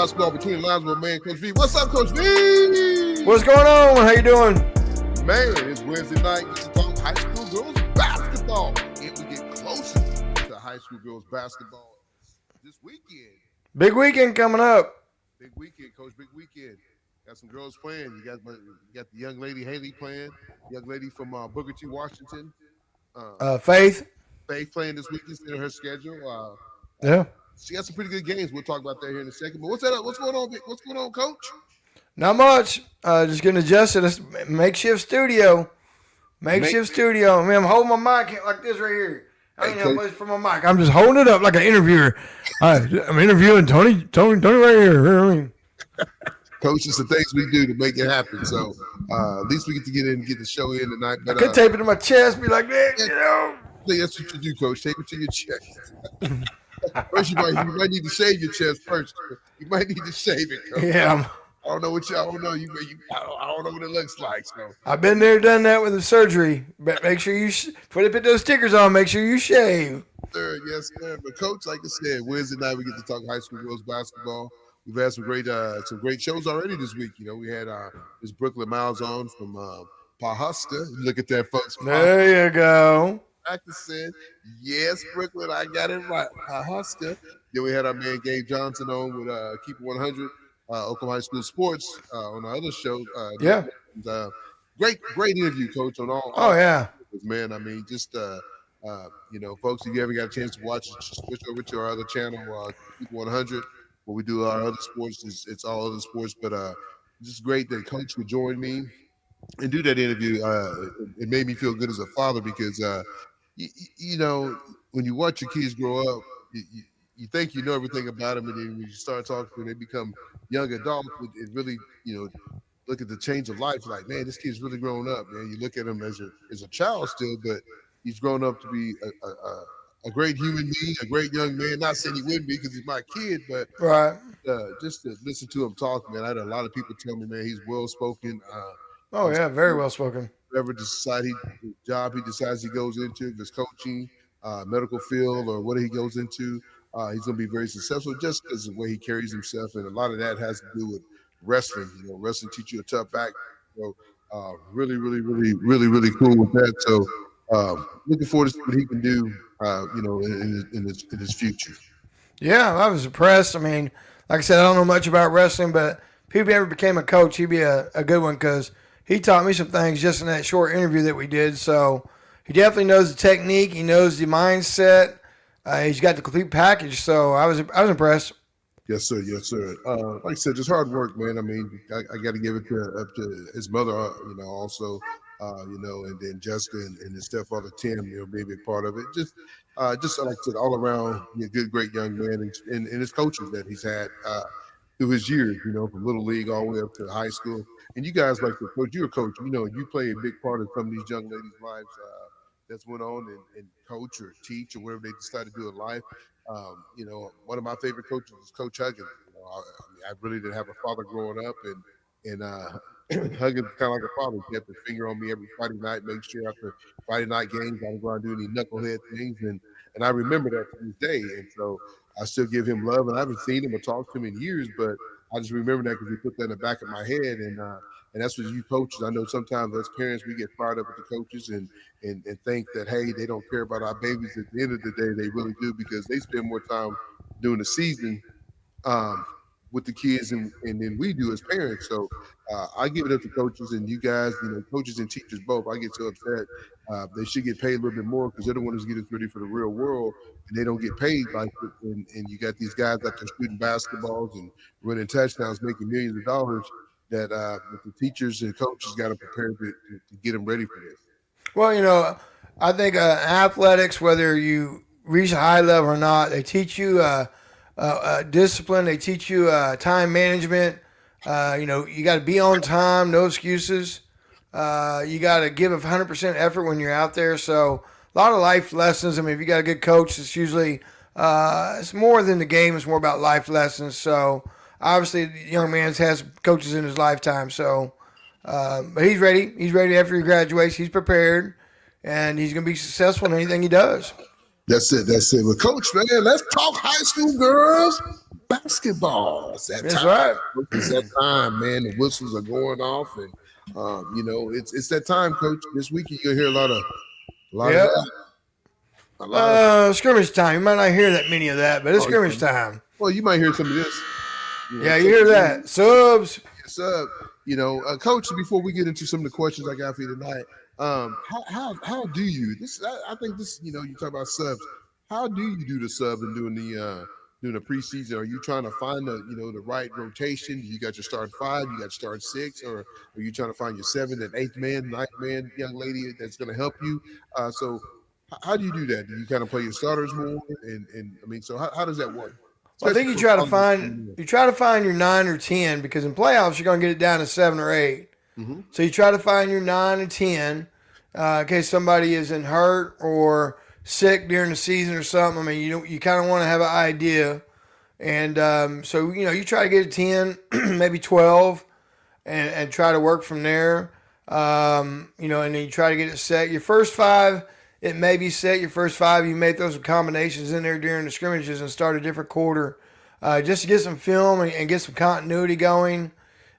basketball between the lines with my man, Coach V. What's up, Coach V? What's going on? How you doing? Man, it's Wednesday night. We talk high school girls basketball. And we get closer to high school girls basketball this weekend. Big weekend coming up. Big weekend, Coach. Big weekend. Got some girls playing. You got the young lady Haley playing. Young lady from Booker T, Washington. Faith. Faith playing this weekend in her schedule. Yeah. She got some pretty good games. We'll talk about that here in a second. But what's going on? What's going on, Coach? Not much. Just getting adjusted. It's makeshift studio. Studio. I mean, I'm holding my mic like this right here. I ain't no place for my mic. I'm just holding it up like an interviewer. I'm interviewing Tony right here. I mean. Coach, it's the things we do to make it happen. So at least we get to get in and get the show in tonight. But, I could tape it to my chest, be like that, you know. That's what you do, Coach. Tape it to your chest. First, you might need to shave your chest first. You might need to shave it, Coach. Yeah. I don't know what I don't know. I don't know what it looks like. So I've been there, done that with the surgery. But make sure before they put those stickers on, make sure you shave. Yes, sir. But Coach, like I said, Wednesday night we get to talk high school girls basketball. We've had some great shows already this week. You know, we had this Brooklyn Miles on from Pahuska. Look at that, folks. There you go. Practicing. Yes, Brooklyn, I got it right. Pahuska. Then we had our man Gabe Johnson on with Keep It 100, Oklahoma High School Sports on our other show. Yeah. And, great interview, Coach, on all. Oh, yeah. Man, I mean, just, folks, if you ever got a chance to watch it, just switch over to our other channel, Keep It 100. When we do our other sports, it's all other sports. But just great that Coach would join me and do that interview. It made me feel good as a father because, you know, when you watch your kids grow up, you think you know everything about them, and then when you start talking to them, they become young adults. It really, look at the change of life. Like, man, this kid's really grown up, man. You look at him as a child still, but he's grown up to be a great human being, a great young man. Not saying he wouldn't be because he's my kid, but right. Just to listen to him talk, man. I had a lot of people tell me, man, he's well spoken. Very well spoken. Whatever job he decides he goes into, if it's coaching, medical field, or what he goes into, he's going to be very successful just because of the way he carries himself, and a lot of that has to do with wrestling. You know, wrestling teach you a tough back. So really, really, really, really, really cool with that. So looking forward to see what he can do. In his future. Yeah, I was impressed. I mean, like I said, I don't know much about wrestling, but if he ever became a coach, he'd be a good one because he taught me some things just in that short interview that we did. So he definitely knows the technique. He knows the mindset. He's got the complete package. So I was impressed. Yes, sir. Yes, sir. Like I said, just hard work, man. I mean, I got to give it up to his mother, also. And then Jessica and his stepfather Tim, be a big part of it. Just like I said, all around, good, great young man, and his coaches that he's had through his years, from little league all the way up to high school. And you guys, like the coach, you're a coach, you play a big part of some of these young ladies' lives that's went on and coach or teach or whatever they decide to do in life. One of my favorite coaches is Coach Huggins. I really didn't have a father growing up, and Huggins kind of like a father. He kept his finger on me every Friday night, make sure after Friday night games I don't go out and do any knucklehead things, and I remember that to this day. And so I still give him love, and I haven't seen him or talked to him in years, but I just remember that because he put that in the back of my head, and that's what you coaches. I know sometimes as parents we get fired up with the coaches and think that, hey, they don't care about our babies. At the end of the day, they really do because they spend more time during the season with the kids and then we do as parents. So I give it up to coaches and you guys, coaches and teachers both. I get so upset. They should get paid a little bit more because they're the ones who get us ready for the real world, and they don't get paid like it. And you got these guys out there shooting basketballs and running touchdowns, making millions of dollars that the teachers and coaches got to prepare to get them ready for this. Well, I think athletics, whether you reach a high level or not, they teach you discipline. They teach you time management. You got to be on time, no excuses. You got to give 100% effort when you're out there. So a lot of life lessons. I mean, if you got a good coach, it's usually it's more than the game. It's more about life lessons. So obviously, the young man's has coaches in his lifetime. So, but he's ready. He's ready after he graduates. He's prepared, and he's going to be successful in anything he does. That's it. Well, Coach, man, let's talk high school girls basketball. It's that That's time. right. Coach. It's that time, man. The whistles are going off, and it's that time, Coach. This weekend you'll hear a lot of Yep. that, a lot of. Scrimmage time. You might not hear that many of that, but it's Oh, scrimmage time. well, you might hear some of this. Yeah, you hear Coach, that. Subs. yes, Coach. Before we get into some of the questions I got for you tonight, how do you? I think this. You talk about subs. How do you do the sub and doing the preseason? Are you trying to find the right rotation? You got your start five, you got your start six, or are you trying to find your seventh and eighth man, ninth man, young lady that's going to help you? How do you do that? Do you kind of play your starters more? And I mean, so how does that work? Well, I Especially think you for try to college find coming you try to find your 9 or 10 because in playoffs you're going to get it down to 7 or 8. in. Mm-hmm. So you try to find your 9 and 10 in case somebody isn't hurt or sick during the season or something. I mean, you kind of want to have an idea, and so you try to get a 10, maybe 12, and try to work from there. And then you try to get it set. Your first five, it may be set. Your first five, you may throw some combinations in there during the scrimmages and start a different quarter, just to get some film and get some continuity going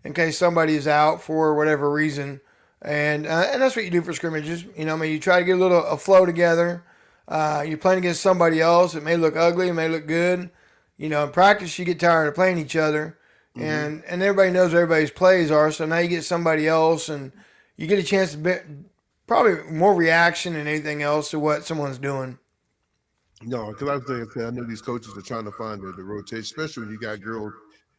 in case somebody is out for whatever reason. And that's what you do for scrimmages. You try to get a flow together. You're playing against somebody else. It may look ugly. It may look good. In practice, you get tired of playing each other, and everybody knows what everybody's plays are. So now you get somebody else, and you get a chance to probably more reaction than anything else to what someone's doing. No, because I was thinking, I know these coaches are trying to find the rotation, especially when you got girls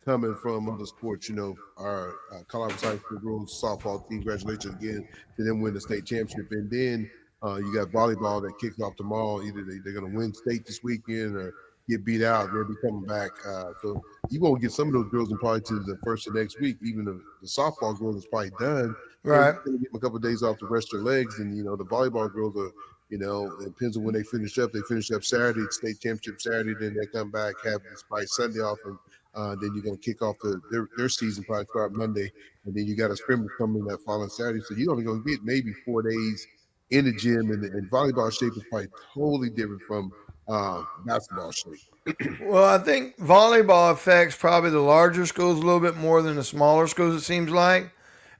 coming from other sports. Our Colorado High School girls softball team, congratulations again to them win the state championship. And then you got volleyball that kicks off tomorrow. Either they're going to win state this weekend or get beat out. They'll be coming back. So you won't get some of those girls in probably to the first of next week. Even the softball girls is probably done. So you're Right. going to give them a couple of days off to rest their legs. And, the volleyball girls are, it depends on when they finish up. They finish up Saturday, state championship Saturday, then they come back, have this probably Sunday off, and then you're going to kick off their season, probably start Monday, and then you got a scrimmage coming that following Saturday. So you're only going to get maybe 4 days in the gym, and volleyball shape is probably totally different from basketball shape. Well, I think volleyball affects probably the larger schools a little bit more than the smaller schools. It seems like,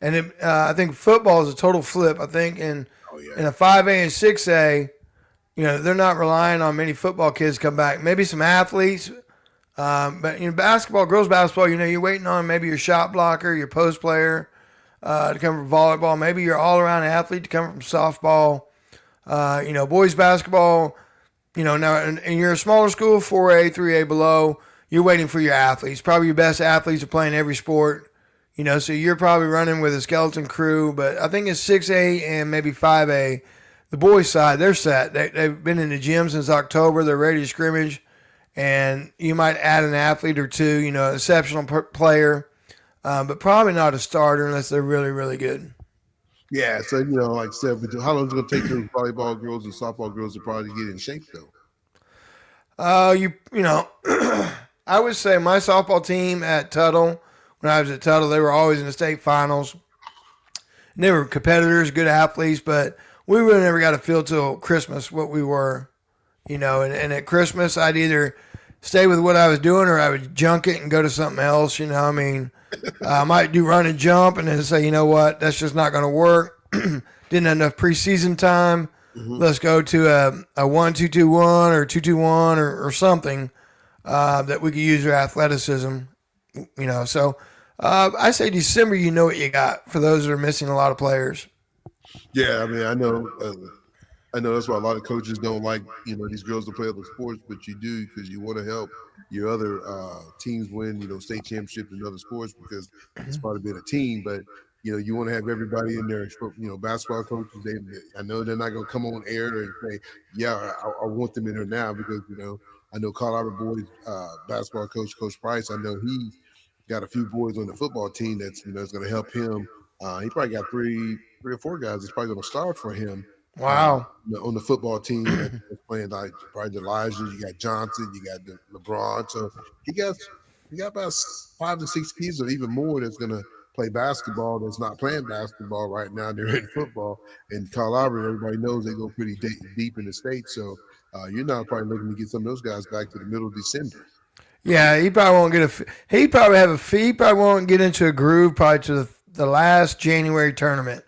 and I think football is a total flip. I think Oh yeah, in a 5A and 6A, they're not relying on many football kids to come back. Maybe some athletes, but basketball, girls basketball, you're waiting on maybe your shot blocker, your post player to come from volleyball. Maybe your all around athlete to come from softball. Boys basketball. Now and you're a smaller school, 4A, 3A below. You're waiting for your athletes. Probably your best athletes are playing every sport. So you're probably running with a skeleton crew. But I think it's 6A and maybe 5A. The boys' side, they're set. They've been in the gym since October. They're ready to scrimmage. And you might add an athlete or two, exceptional player, but probably not a starter unless they're really, really good. yeah. So like I said, but how long is it going to take those volleyball girls and softball girls to probably get in shape though? I would say my softball team at Tuttle, when I was at Tuttle, they were always in the state finals. And they were competitors, good athletes, but we really never got a feel till Christmas what we were, and at Christmas I'd either stay with what I was doing or I would junk it and go to something else. I might do run and jump and then say, you know what, that's just not going to work. Didn't have enough preseason time. Mm-hmm. Let's go to a 1-2-2-1 or 2-2-1 or something that we could use our athleticism. So I say December, you know what you got for those that are missing a lot of players. Yeah, I mean, I know. I know that's why a lot of coaches don't like these girls to play other sports, but you do because you want to help your other teams win state championships in other sports because it's part of being a team. But you want to have everybody in there. Basketball coaches, I know they're not going to come on air and say, yeah, I want them in there now because I know Colorado boys basketball Coach Price. I know he's got a few boys on the football team that's that's going to help him. He probably got three or four guys that's probably going to start for him Wow. on the football team that's playing like probably Elijah. You got Johnson, you got LeBron. So he got about 5 to 6 kids or even more that's going to play basketball that's not playing basketball right now. They're in football. And Colorado, everybody knows they go pretty deep in the state. So you're not probably looking to get some of those guys back to the middle of December. Yeah, he probably won't get he probably have a fee. He probably won't get into a groove probably to the last January tournament.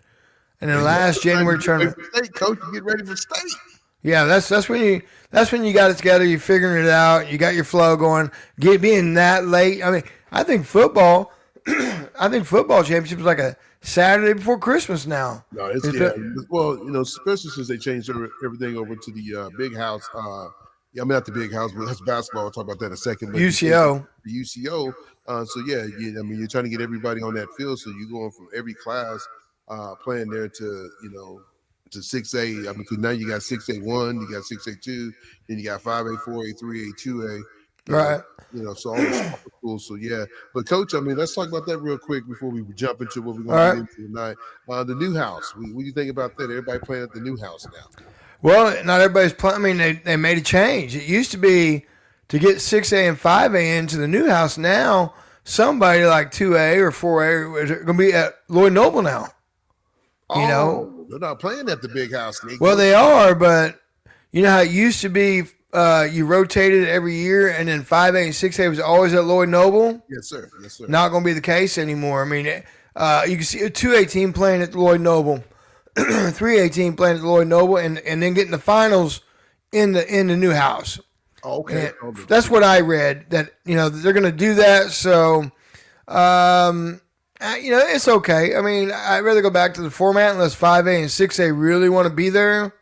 And then last January tournament. State, coach, you get ready for state. Yeah, that's when you got it together. You're figuring it out. You got your flow going. Being that late. I mean, I think football. I think football championship is like a Saturday before Christmas now. No, it's well, especially since they changed everything over to the big house. Yeah, I mean not the big house, but that's basketball. I'll talk about that in a second. But UCO. The UCO. So yeah, I mean you're trying to get everybody on that field, so you're going from every class playing there to to 6A. I mean, now you got 6A1, you got 6A2, then you got 5A4, A3, A2A. Right. So all the schools. So yeah, but coach, I mean, let's talk about that real quick before we jump into what we're going to get into tonight. The new house. What do you think about that? Everybody playing at the new house now. Well, not everybody's playing. I mean, they made a change. It used to be to get 6A and 5A into the new house. Now somebody like 2A or 4A is going to be at Lloyd Noble now. They're not playing at the big house. Well, they are, but you know how it used to be. You rotated every year, and then 5A and 6A was always at Lloyd Noble. Yes, sir. Yes, sir. Not going to be the case anymore. I mean, you can see a 2A team playing at Lloyd Noble, 3A team playing at Lloyd Noble, and then getting the finals in the new house. Okay, that's what I read. That they're going to do that. So, it's okay. I mean, I'd rather go back to the format unless 5A and 6A really want to be there.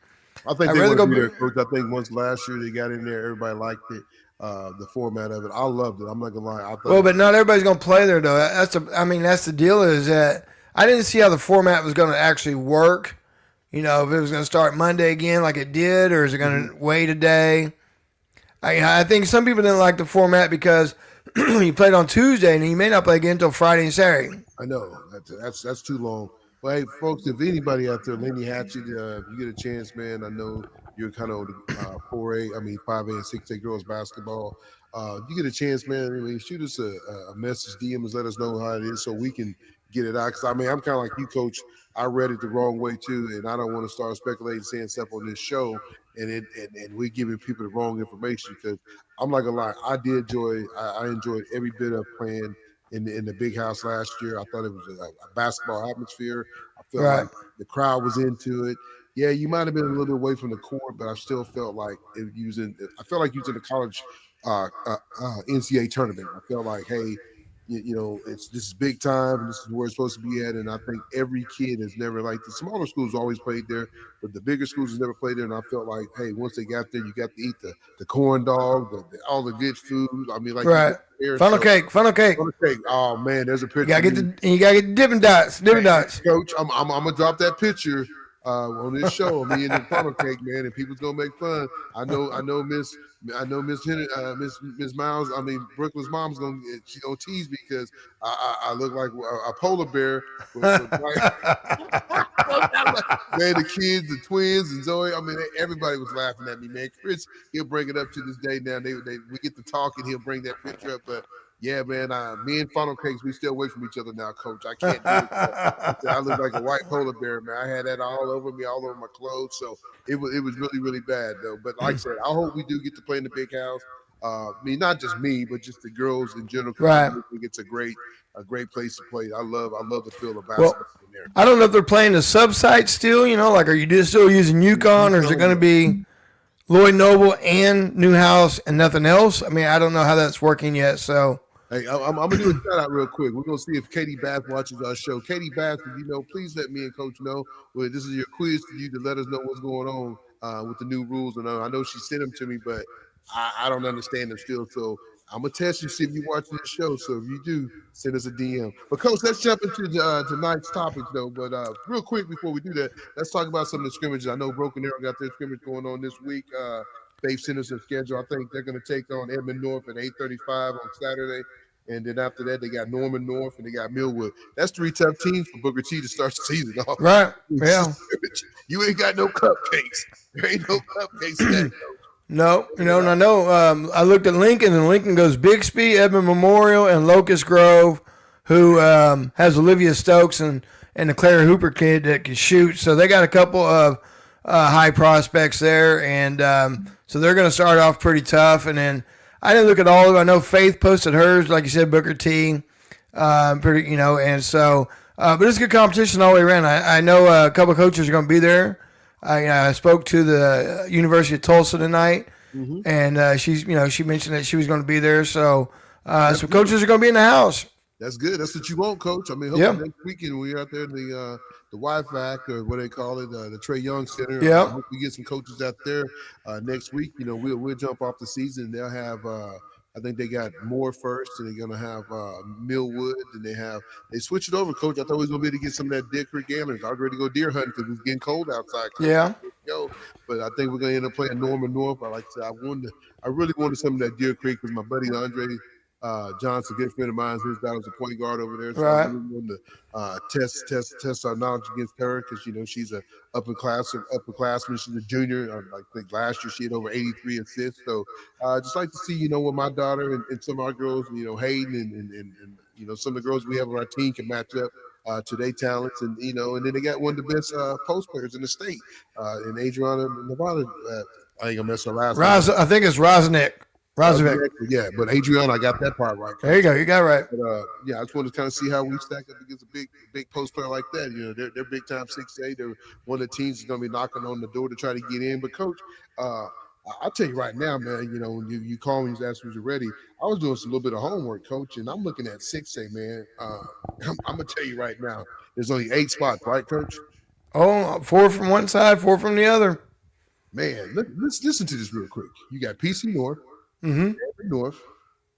I think they want to be there, Coach. I think once last year they got in there, everybody liked it, the format of it. I loved it. I'm not gonna lie. But not everybody's gonna play there though. That's the deal is that I didn't see how the format was gonna actually work. If it was gonna start Monday again like it did, or is it gonna wait a day? I think some people didn't like the format because you played on Tuesday and you may not play again until Friday and Saturday. I know that's too long. Well, hey, folks, if anybody out there, Lenny Hatchet, if you get a chance, man, I know you're kind of on the 4A, 5A and 6A girls basketball. You get a chance, man, shoot us a message, DM us, let us know how it is so we can get it out. Because, I'm kind of like you, Coach. I read it the wrong way, too, and I don't want to start speculating, saying stuff on this show, and we're giving people the wrong information because I'm not going to lie. I enjoyed every bit of playing in the big house last year. I thought it was a basketball atmosphere. I felt like the crowd was into it. Yeah, you might have been a little bit away from the court, but I still felt like using the college NCAA tournament. I felt like, hey, this is big time, and this is where it's supposed to be at. And I think every kid has never, like the smaller schools always played there, but the bigger schools has never played there. And I felt like, hey, once they got there, you got to eat the corn dog, all the good food. I mean, like funnel cake. Oh man, there's a picture. You gotta get the Dippin' Dots. Coach, I'm gonna drop that picture on this show. Me and the funnel cake, man, and people's gonna make fun. I know Miss Miles. I mean, Brooklyn's mom's gonna tease me because I look like a polar bear. Man, the kids, the twins, and Zoe. I mean, everybody was laughing at me, man. Chris, he'll bring it up to this day. Now we get to talk, and he'll bring that picture up, but. Yeah, man. Me and funnel cakes, we still away from each other now, Coach. I can't do it. I look like a white polar bear, man. I had that all over me, all over my clothes. So it was really, really bad, though. But like I said, I hope we do get to play in the big house. Not just me, but just the girls in general. Right. I think it's a great place to play. I love the feel of basketball in there. I don't know if they're playing the sub site still. Are you still using UConn, or is it going to be Lloyd Noble and Newhouse and nothing else? I mean, I don't know how that's working yet. So. Hey, I'm going to do a shout out real quick. We're going to see if Katie Bass watches our show. Katie Bass, please let me and Coach know. Well, this is your quiz to you to let us know what's going on with the new rules. And I know she sent them to me, but I don't understand them still. So I'm going to test you, see if you watch this show. So if you do, send us a DM. But, Coach, let's jump into tonight's topics, though. But real quick before we do that, let's talk about some of the scrimmages. I know Broken Arrow got their scrimmage going on this week. They've sent us a schedule. I think they're going to take on Edmond North at 8:35 on Saturday. And then after that, they got Norman North and they got Millwood. That's 3 tough teams for Booker T to start the season off. Right. Yeah. You ain't got no cupcakes. There ain't no cupcakes in that. No. And I know I looked at Lincoln, and Lincoln goes Bixby, Edmond Memorial, and Locust Grove, who has Olivia Stokes and the Claire Hooper kid that can shoot. So they got a couple of high prospects there. And so they're going to start off pretty tough. And then I didn't look at all of it. I know Faith posted hers, like you said, Booker T. Pretty, and so, but it's a good competition all the way around. I know a couple of coaches are going to be there. I spoke to the University of Tulsa tonight, and she mentioned that she was going to be there. So, some coaches are going to be in the house. That's good. That's what you want, Coach. I mean, hopefully next weekend we're out there in the YFAC, or what they call it, the Trey Young Center. Yep. Hope we get some coaches out there next week. We'll jump off the season. They'll have I think they got Moore first, and they're gonna have Millwood, and they switch it over, Coach. I thought we was gonna be able to get some of that Deer Creek Gamblers. I was ready to go deer hunting because it's getting cold outside. Coach. Yeah. But I think we're gonna end up playing Norman North. I really wanted some of that Deer Creek with my buddy Andre Johnson, a good friend of mine. His daughter's a point guard over there, so I really wanted to test our knowledge against her, because she's a upperclassman. She's a junior. I think last year she had over 83 assists. So just like to see what my daughter and some of our girls, Hayden and some of the girls we have on our team can match up to their talents, and then they got one of the best post players in the state, in Adriana Nevada. I ain't gonna mess her last name. I think it's Rosnick. Yeah, but Adriana, I got that part right. There you go. You got it right. But, I just wanted to kind of see how we stack up against a big post player like that. They're big time 6'8". They're one of the teams that's going to be knocking on the door to try to get in. But, Coach, I'll tell you right now, man, when you call me and ask me if you're ready, I was doing a little bit of homework, Coach, and I'm looking at 6A, man. I'm going to tell you right now, there's only 8 spots, right, Coach? Oh, 4 from one side, 4 from the other. Man, let's listen to this real quick. You got PC North. North,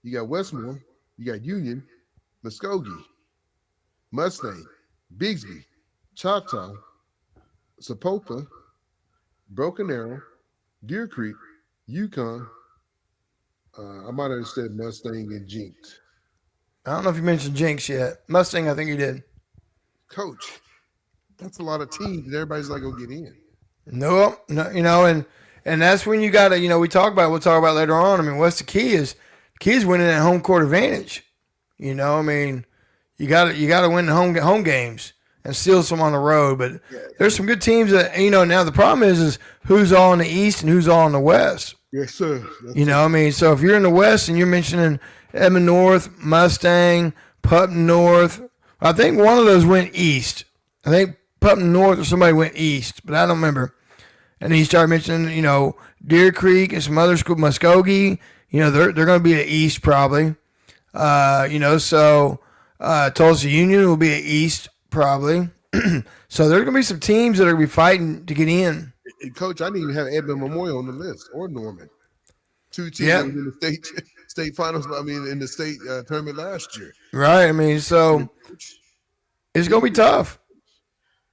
you got Westmore, you got Union, Muskogee, Mustang, Bigsby, Choctaw, Sapulpa, Broken Arrow, Deer Creek, Yukon. I might have said Mustang and Jinx. I don't know if you mentioned Jinx yet. Mustang, I think you did. Coach, that's a lot of teams, and everybody's not gonna get in. No, and that's when you got to, we'll talk about later on. I mean, what's the key is winning that home court advantage. You got to win the home games and steal some on the road. But there's some good teams that, now the problem is who's all in the East and who's all in the West. Yes, sir. So if you're in the West and you're mentioning Edmond North, Mustang, Putnam North, I think one of those went East. I think Putnam North or somebody went East, but I don't remember. And he started mentioning, Deer Creek and some other school, Muskogee. They're going to be at East probably. So Tulsa Union will be at East probably. So there are going to be some teams that are going to be fighting to get in. Coach, I didn't even have Edmond Memorial on the list, or Norman. 2 teams in the state finals. I mean, in the state tournament last year. Right. I mean, so it's going to be tough.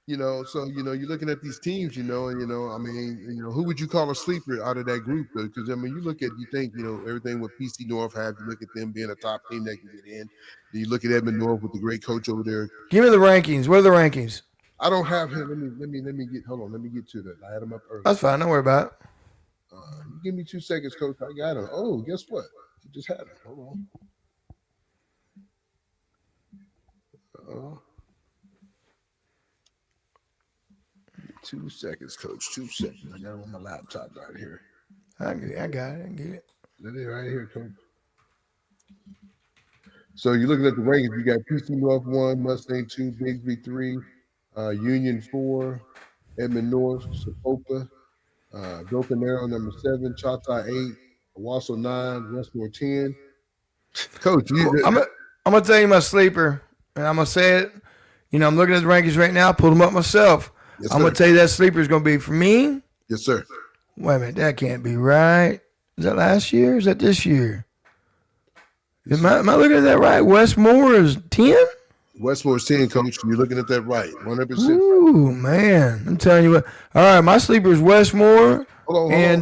So you're looking at these teams, who would you call a sleeper out of that group? Because you think everything what PC North have. You look at them being a top team that can get in. You look at Edmond North with the great coach over there. Give me the rankings. What are the rankings? I don't have him. Let me get. Hold on. Let me get to that. I had him up early. That's fine. Don't worry about it. Give me 2 seconds, Coach. I got him. Oh, guess what? I just had him. Hold on. 2 seconds, Coach. 2 seconds. I got it on my laptop right here. I got it. I can get it. That is right here, Coach. So you're looking at the rankings. You got PC North 1, Mustang 2, Bigsby 3, Union 4, Edmond North, Sapulpa, Broken Arrow number 7, Choctaw 8, Owasso 9, Westmore 10. Coach, I'm gonna tell you my sleeper, and I'm gonna say it. I'm looking at the rankings right now. Pulled them up myself. Yes, I'm going to tell you that sleeper is going to be for me. Yes, sir. Wait a minute. That can't be right. Is that last year? Or is that this year? Am I looking at that right? Westmore is 10? Westmore is 10, Coach. You're looking at that right. 100%. Ooh, man. I'm telling you what. All right. My sleeper is Westmore. Hold on.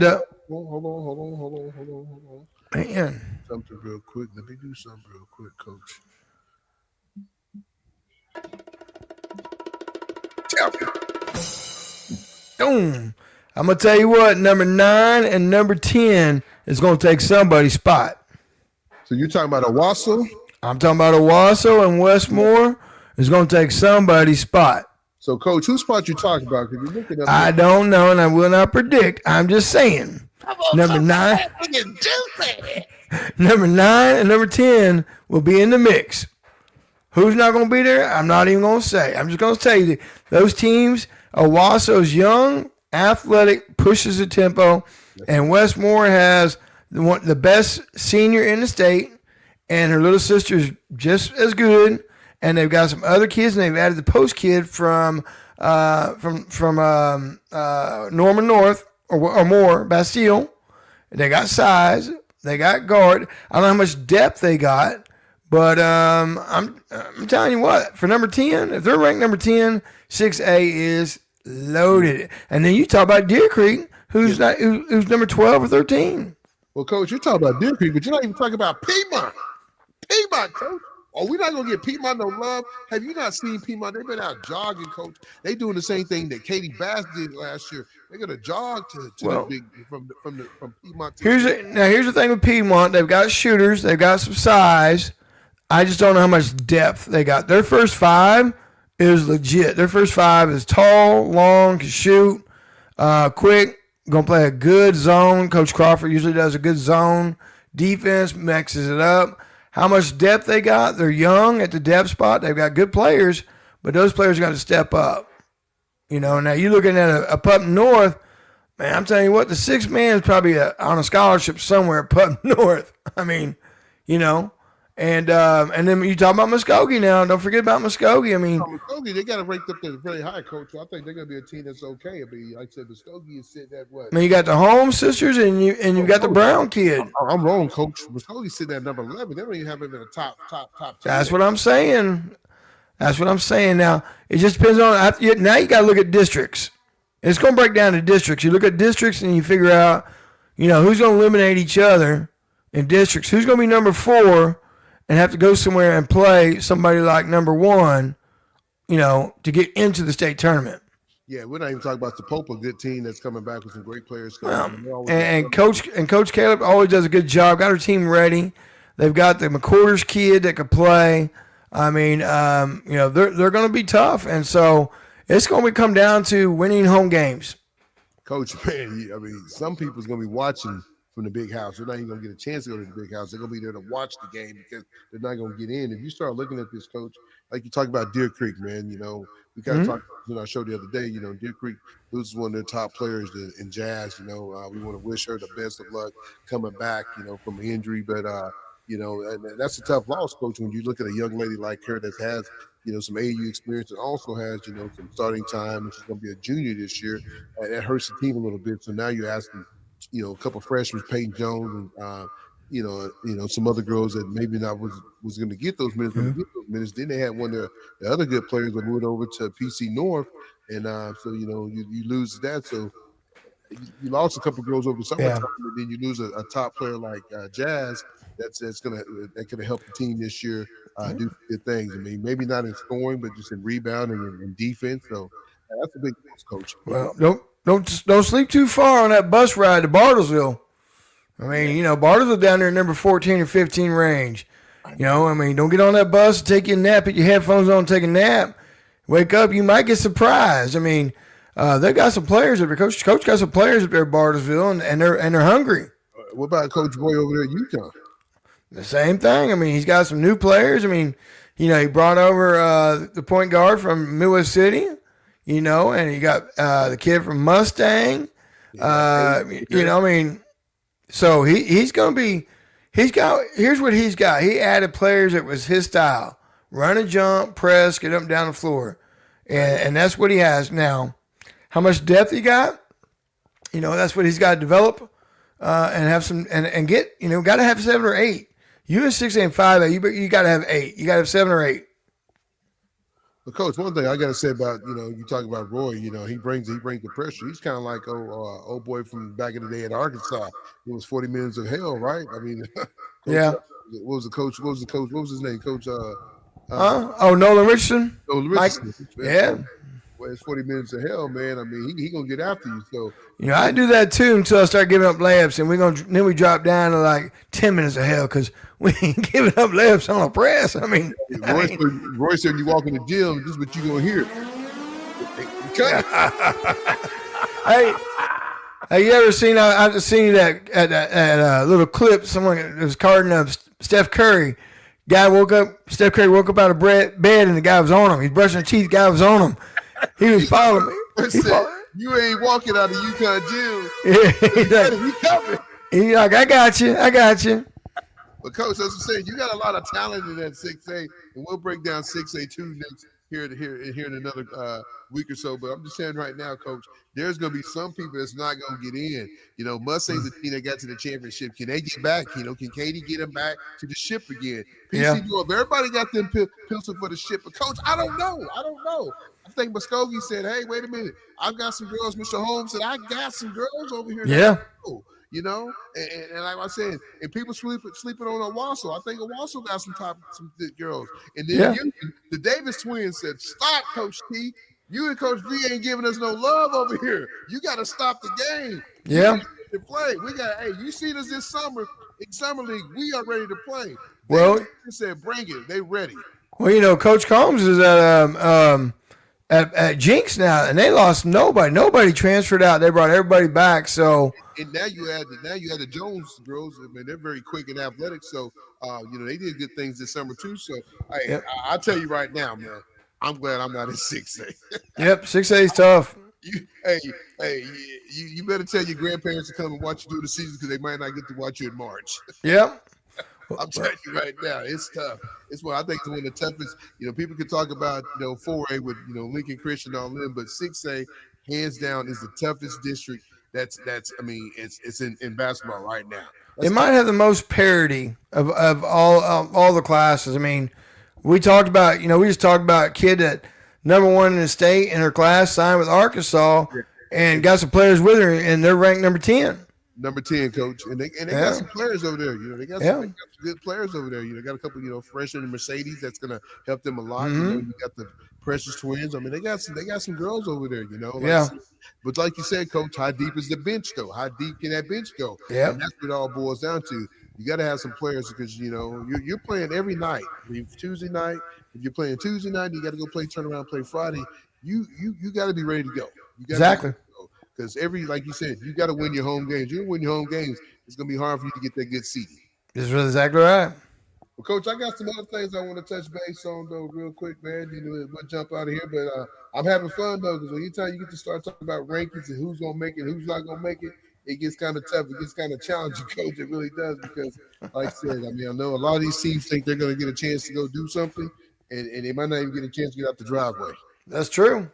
Man. Something real quick. Let me do something real quick, Coach. Boom. I'm going to tell you what, number 9 and number 10 is going to take somebody's spot. So you're talking about Owasso? I'm talking about Owasso, and Westmore is going to take somebody's spot. So, Coach, whose spot you talking about? Because you're looking at I don't know, and I will not predict. I'm just saying. Number 9. Number 9 and number 10 will be in the mix. Who's not going to be there? I'm not even going to say. I'm just going to tell you that those teams, Owasso's young, athletic, pushes the tempo, and Westmore has the best senior in the state, and her little sister's just as good. And they've got some other kids, and they've added the post kid from Norman North or more, Bastille. They got size. They got guard. I don't know how much depth they got, but I'm telling you what, for number 10, if they're ranked number 10, 6A is loaded. And then you talk about Deer Creek, who's number 12 or 13. Well, Coach, you're talking about Deer Creek, but you're not even talking about Piedmont. Piedmont, Coach. Oh, we're not going to get Piedmont no love. Have you not seen Piedmont? They've been out jogging, Coach. They doing the same thing that Katie Bass did last year. They're going to jog the big from Piedmont. Here's the thing with Piedmont. They've got shooters. They've got some size. I just don't know how much depth they got. Their first 5 is legit. Their first 5 is tall, long, can shoot, quick, going to play a good zone. Coach Crawford usually does a good zone defense, mixes it up. How much depth they got? They're young at the depth spot. They've got good players, but those players got to step up. Now you're looking at a Pup North, man, I'm telling you what, the 6th man is probably on a scholarship somewhere at Pup North. I mean, and then you talk about Muskogee now. Don't forget about Muskogee. I mean, Muskogee, they got it ranked up there very high, Coach. So I think they're going to be a team that's okay. I mean, like I said, Muskogee is sitting at what? I mean, you got the Holmes sisters and you got the Brown kid. I'm wrong, Coach. Muskogee's sitting at number 11. They don't even have him in the top 10. That's what I'm saying. Now, it just depends on – now you got to look at districts. It's going to break down to districts. You look at districts and you figure out, who's going to eliminate each other in districts. Who's going to be number 4 and have to go somewhere and play somebody like number 1, to get into the state tournament. Yeah, we're not even talking about Sapopa, a good team that's coming back with some great players. And Coach Caleb always does a good job. Got her team ready. They've got the McQuarters kid that could play. I mean, they're going to be tough, and so it's going to come down to winning home games. Coach, man, I mean, some people's going to be watching from the big house. They're not even going to get a chance to go to the big house. They're going to be there to watch the game because they're not going to get in. If you start looking at this, Coach, like you talk about Deer Creek, man, we kind of talked in our show the other day, Deer Creek loses one of their top players in Jazz. We want to wish her the best of luck coming back, from an injury. But, and that's a tough loss, Coach, when you look at a young lady like her that has, some AU experience and also has, some starting time, and she's going to be a junior this year. That hurts the team a little bit. So now you're asking, a couple of freshmen, Peyton Jones, and some other girls that maybe not was going to get those minutes. Then they had one of the other good players that moved over to PC North, and so you lose that. So you lost a couple of girls over the summertime, and then you lose a top player like Jazz. That could help the team this year do good things. I mean, maybe not in scoring, but just in rebounding and defense. So that's a big loss, Coach. Well, don't sleep too far on that bus ride to Bartlesville. I mean, Bartlesville down there in number 14 or 15 range. Don't get on that bus, take your nap, put your headphones on, take a nap. Wake up, you might get surprised. I mean, they got some players up there. Coach got some players up there at Bartlesville, and they're hungry. What about Coach Boy over there at Utah? The same thing. I mean, he's got some new players. I mean, he brought over the point guard from Midwest City, and he got the kid from Mustang. So he's going to be – here's what he's got. He added players that was his style. Run and jump, press, get up and down the floor. And that's what he has. Now, how much depth he got, that's what he's got to develop and have some – and get – got to have 7 or 8. You in 6 and 5, you got to have 8. You got to have 7 or 8. But Coach, one thing I got to say about you talk about Roy. He brings the pressure. He's kind of like old boy from back in the day in Arkansas. It was 40 minutes of hell, right? I mean, Coach, yeah. What was the coach? What was his name? Coach. Nolan Richardson. Nolan Richardson. Yeah. Well, it's 40 minutes of hell, man. I mean, he gonna get after you. So I do that too until I start giving up layups, and then we drop down to like 10 minutes of hell because we ain't giving up layups on a press. I mean, Roy said you walk in the gym, this is what you gonna hear. Hey, Have you ever seen? I just seen that at a little clip. Someone was carding up Steph Curry. Guy woke up. Steph Curry woke up out of bed, and the guy was on him. He's brushing his teeth. The guy was on him. He was following me. You ain't walking out of UConn gym. Yeah, He coming. he's like, I got you. I got you. But coach, as I'm saying, you got a lot of talent in that 6A, and we'll break down 6A two next here in another week or so. But I'm just saying right now, coach, there's going to be some people that's not going to get in. You know, Mustang's the team that got to the championship. Can they get back? You know, can Katie get them back to the ship again? PC Dwarf, everybody got them pencil for the ship. But coach, I don't know. I think Muskogee said, hey, wait a minute. I've got some girls. Mr. Holmes said, I got some girls over here. Yeah. You know, and like I said, and people sleeping on Owasso. I think Owasso got some good girls. And then the Davis twins said, stop, Coach T. You and Coach V ain't giving us no love over here. You got to stop the game. Yeah. To play. We got, hey, you see us this summer in Summer League. We are ready to play. Well, they said, bring it. They ready. Well, you know, Coach Combs is at Jinx now, and they lost nobody. Nobody transferred out. They brought everybody back. So. And now you had the Jones girls. I mean, they're very quick and athletic. So, you know, they did good things this summer too. So, hey, I'll tell you right now, man, I'm glad I'm not in 6A. Yep, 6A is tough. You better tell your grandparents to come and watch you through the season because they might not get to watch you in March. Yep. I'm telling you right now, it's tough. It's I think it's one of the toughest. You know, people can talk about 4A with Lincoln Christian all in, but 6A hands down is the toughest district. That's I mean, it's in basketball right now. It might have the most parity of all the classes. I mean, we just talked about a kid that number 1 in the state in her class signed with Arkansas and got some players with her, and they're ranked number 10. Number 10, coach, and they got some players over there. They got some good players over there. They got a couple, freshmen in Mercedes that's gonna help them a lot. Mm-hmm. You got the Precious twins. I mean, they got some girls over there. But like you said, coach, how deep is the bench though? How deep can that bench go? Yeah, and that's what it all boils down to. You got to have some players because you're playing every night. Tuesday night, if you're playing Tuesday night, you got to go turn around, play Friday. You got to be ready to go. Exactly. Because like you said, you got to win your home games. You win your home games, it's going to be hard for you to get that good seeding. That's exactly right. Well, Coach, I got some other things I want to touch base on, though, real quick, man. We'll jump out of here, but I'm having fun, though, because anytime you get to start talking about rankings and who's going to make it, who's not going to make it, it gets kind of tough. It gets kind of challenging, Coach. It really does because, like I said, I mean, I know a lot of these teams think they're going to get a chance to go do something, and they might not even get a chance to get out the driveway. That's true.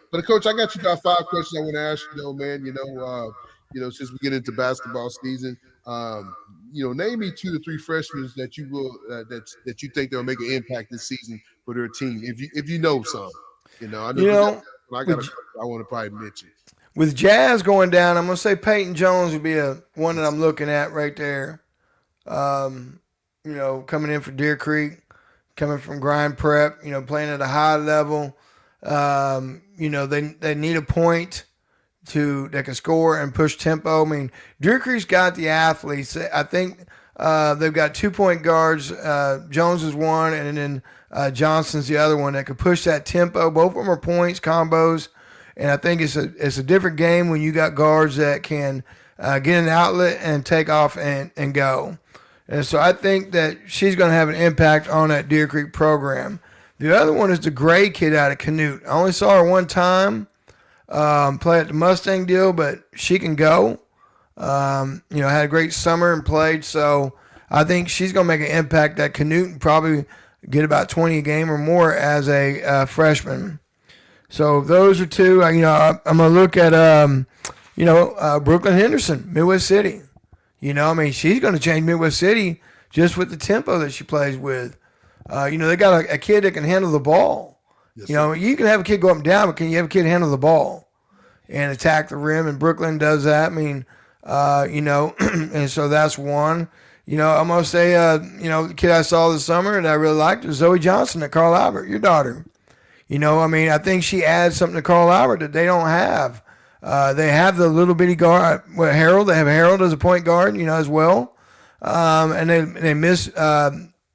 But Coach, I got you about 5 questions I want to ask you, though, man. Since we get into basketball season, name me 2 or 3 freshmen that you will that you think they'll make an impact this season for their team. If you know some, I know I got a couple I want to probably mention. With Jazz going down, I'm going to say Peyton Jones would be one that I'm looking at right there. Coming in for Deer Creek, coming from Grind Prep, playing at a high level. They need a point that can score and push tempo. I mean, Deer Creek's got the athletes. I think they've got 2-point guards. Jones is one, and then Johnson's the other one that can push that tempo. Both of them are points, combos, and I think it's a different game when you got guards that can get an outlet and take off and go. And so I think that she's going to have an impact on that Deer Creek program. The other one is the Gray kid out of Canute. I only saw her one time play at the Mustang deal, but she can go. Had a great summer and played. So I think she's going to make an impact at Canute and probably get about 20 a game or more as a freshman. So those are 2. I'm going to look at, Brooklyn Henderson, Midwest City. She's going to change Midwest City just with the tempo that she plays with. They got a kid that can handle the ball. Yes, you can have a kid go up and down, but can you have a kid handle the ball and attack the rim? And Brooklyn does that. And so that's one. I'm going to say, the kid I saw this summer and I really liked was Zoe Johnson at Carl Albert, your daughter. I think she adds something to Carl Albert that they don't have. They have the little bitty guard, Harold. They have Harold as a point guard, as well. And they miss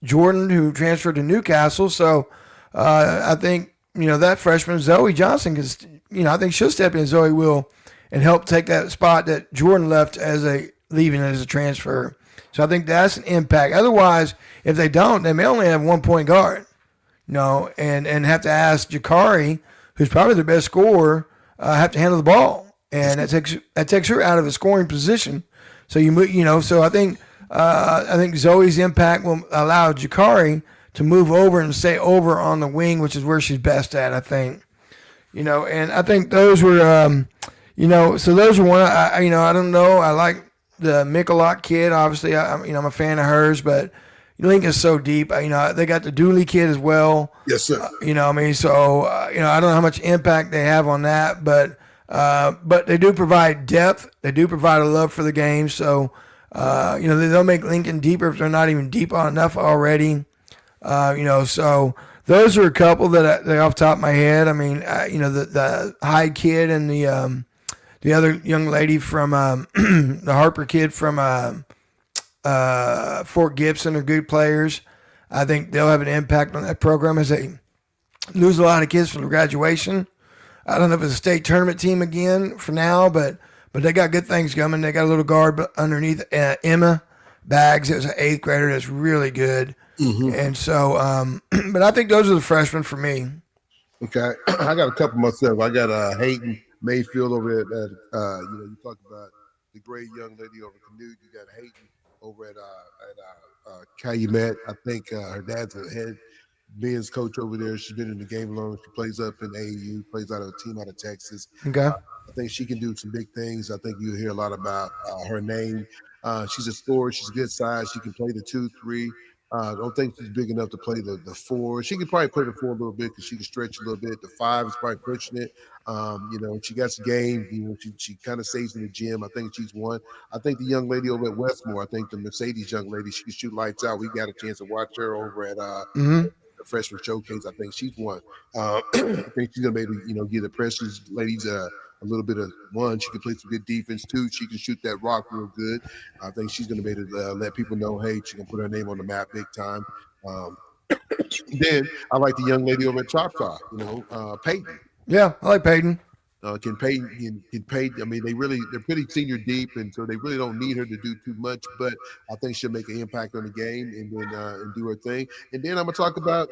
Jordan, who transferred to Newcastle. So I think, that freshman Zoe Johnson, I think she'll step in, Zoe will, and help take that spot that Jordan left as a leaving as a transfer. So I think that's an impact. Otherwise, if they don't, they may only have 1 point guard. And have to ask Jakari, who's probably their best scorer, have to handle the ball, and that takes her out of a scoring position. So so I think Zoe's impact will allow Jakari to move over and stay over on the wing, which is where she's best at. I think, and I think those were, so those were one. I don't know. I like the Michalak kid. Obviously, I'm a fan of hers, but Lincoln's so deep. They got the Dooley kid as well. Yes, sir. So I don't know how much impact they have on that, but they do provide depth. They do provide a love for the game. So they'll make Lincoln deeper if they're not even deep enough already. So those are a couple that off the top of my head. I mean, the Hyde kid and the other young lady from the Harper kid from Fort Gibson are good players. I think they'll have an impact on that program as they lose a lot of kids from graduation. I don't know if it's a state tournament team again for now, but they got good things coming. They got a little guard underneath Emma Bags. It was an 8th grader that's really good. Mm-hmm. And so, but I think those are the freshmen for me. Okay, I got a couple myself. I got Hayden Mayfield over at you talk about the great young lady over Canute. You got Hayden over at Calumet. I think her dad's a head men's coach over there. She's been in the game long. She plays up in AAU, plays out of a team out of Texas. Okay. I think she can do some big things. I think you'll hear a lot about her name. She's a scorer. She's a good size. She can play the 2-3. I don't think she's big enough to play the 4. She can probably play the 4 a little bit because she can stretch a little bit. The 5 is probably pushing it. She got some game. She kind of stays in the gym. I think she's one. I think the young lady over at Westmore, I think the Mercedes young lady, she can shoot lights out. We got a chance to watch her over at the freshman showcase. I think she's one. I think she's gonna maybe give the Precious ladies a little bit of one. She can play some good defense too. She can shoot that rock real good. I think she's gonna be able to let people know, hey, she can put her name on the map big time. Then I like the young lady over at Choctaw, Peyton. Yeah, I like Peyton. Can Peyton? I mean, they're pretty senior deep, and so they really don't need her to do too much. But I think she'll make an impact on the game, and then and do her thing. And then I'm gonna talk about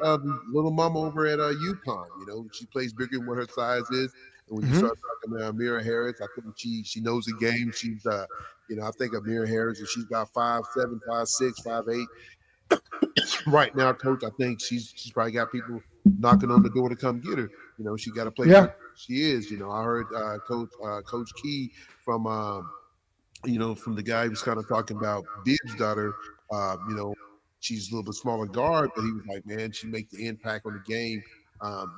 little mama over at UConn. She plays bigger than what her size is. And when you start talking to Amira Harris, I think she knows the game. She's I think Amira Harris, if she's about 5'7", 5'6", 5'8". Right now, Coach, I think she's probably got people knocking on the door to come get her. She got to play. Yeah. She is. I heard Coach Key from from the guy who was kind of talking about Bibbs' daughter. She's a little bit smaller guard, but he was like, man, she makes the impact on the game.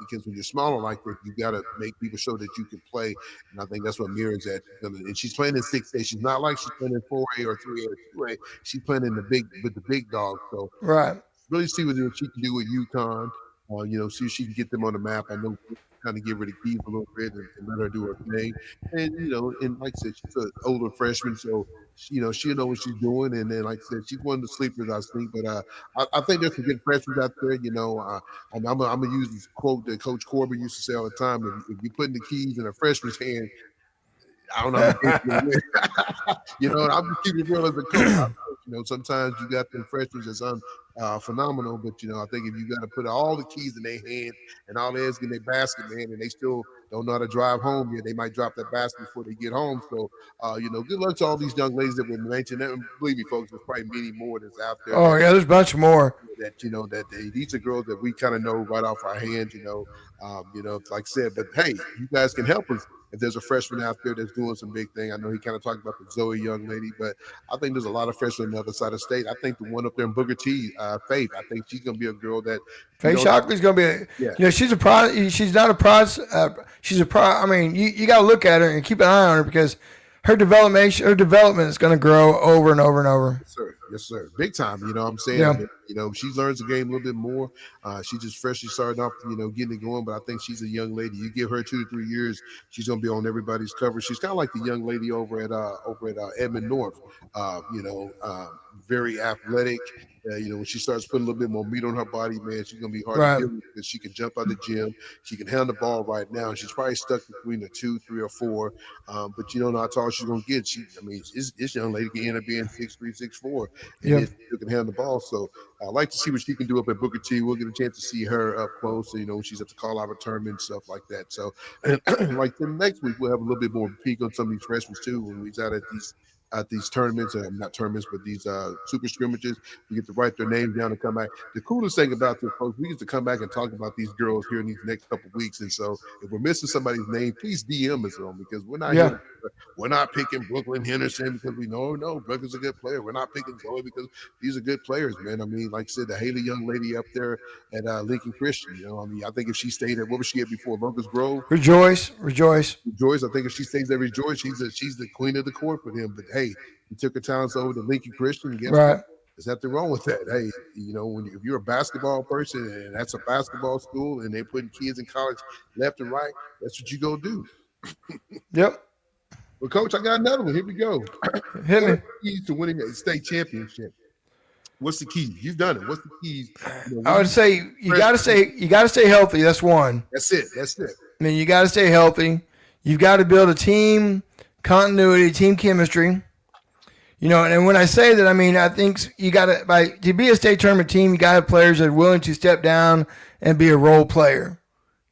Because when you're smaller like that, you got to make people show that you can play. And I think that's what Mira's at. And she's playing in 6A. She's not like she's playing in 4A or 3A or 2A. She's playing in with the big dogs. So right. Really see what she can do with UConn. See if she can get them on the map. I know kind of give her the keys a little bit and let her do her thing. And and like I said, she's an older freshman, so she'll know what she's doing. And then, like I said, she's one of the sleepers, I think. But I think there's some good freshmen out there. I'm gonna use this quote that Coach Corbin used to say all the time: if you're putting the keys in a freshman's hand, I don't know how to win. And I'm just keeping it real as a coach. Sometimes you got them freshmen that's phenomenal, but I think if you got to put all the keys in their hand and all the eggs in their basket, man, and they still don't know how to drive home yet, they might drop that basket before they get home. So, good luck to all these young ladies that we mentioned. And believe me, folks, there's probably many more that's out there. Oh yeah, there's a bunch more. These are girls that we kind of know right off our hands. Like I said, but hey, you guys can help us. If there's a freshman out there that's doing some big thing, I know he kind of talked about the Zoe young lady, but I think there's a lot of freshmen on the other side of state. I think the one up there in Booker T, Faith, I think she's going to be a girl that Faith Shockley's going to be. She's a prize. She's not a prize. She's a prize. I mean, you got to look at her and keep an eye on her because her development is going to grow over and over and over. Yes, sir. Big time. You know what I'm saying? Yeah. She learns the game a little bit more. She just freshly started off, getting it going. But I think she's a young lady. You give her 2 to 3 years, she's gonna be on everybody's cover. She's kind of like the young lady over at Edmond North. Very athletic. When she starts putting a little bit more meat on her body, man, she's gonna be hard to Right. deal with because she can jump out of the gym. She can handle the ball right now. She's probably stuck between the 2, 3, or 4. But you don't know how tall she's gonna get. This young lady can end up being 6'3", 6'4", and then Yep. she still can handle the ball. So I like to see what she can do up at Booker T. We'll get a chance to see her up close. When she's at the call out tournament and stuff like that. So, like the next week, we'll have a little bit more peek on some of these freshmen too when we're out at these tournaments, not tournaments, but these super scrimmages. We get to write their names down and come back. The coolest thing about this, folks, we get to come back and talk about these girls here in these next couple of weeks. And so, if we're missing somebody's name, please DM us on because we're not here. Yeah. We're not picking Brooklyn Henderson because we know no Brooklyn's a good player. We're not picking Zoe because these are good players, man. I mean, like I said, the Haley young lady up there at Lincoln Christian. I think if she stayed at what was she at before Locust Grove, Rejoice. Rejoice. Joyce. I think if she stays at Rejoice, she's the queen of the court for him. But hey, he took her talents over to Lincoln Christian. And guess what? Right. There's nothing wrong with that. Hey, if you're a basketball person and that's a basketball school and they're putting kids in college left and right, that's what you go do. Yep. Well, Coach, I got another one. Here we go. Hit What are me. the keys to winning a state championship? What's the key? You've done it. What's the keys? I would say you got to stay healthy. That's one. That's it. That's it. I mean, you got to stay healthy. You've got to build a team continuity, team chemistry. And when I say that, I mean I think you got to be a state tournament team. You got to have players that are willing to step down and be a role player.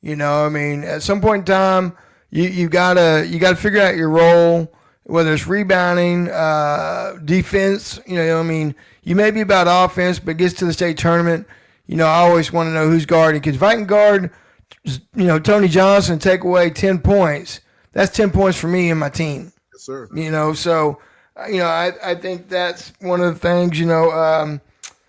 I mean, at some point in time, you gotta figure out your role, whether it's rebounding, defense. I mean, you may be about offense, but gets to the state tournament. I always want to know who's guarding because if I can guard, Tony Johnson take away 10 points, that's 10 points for me and my team. Yes, sir. So I think that's one of the things.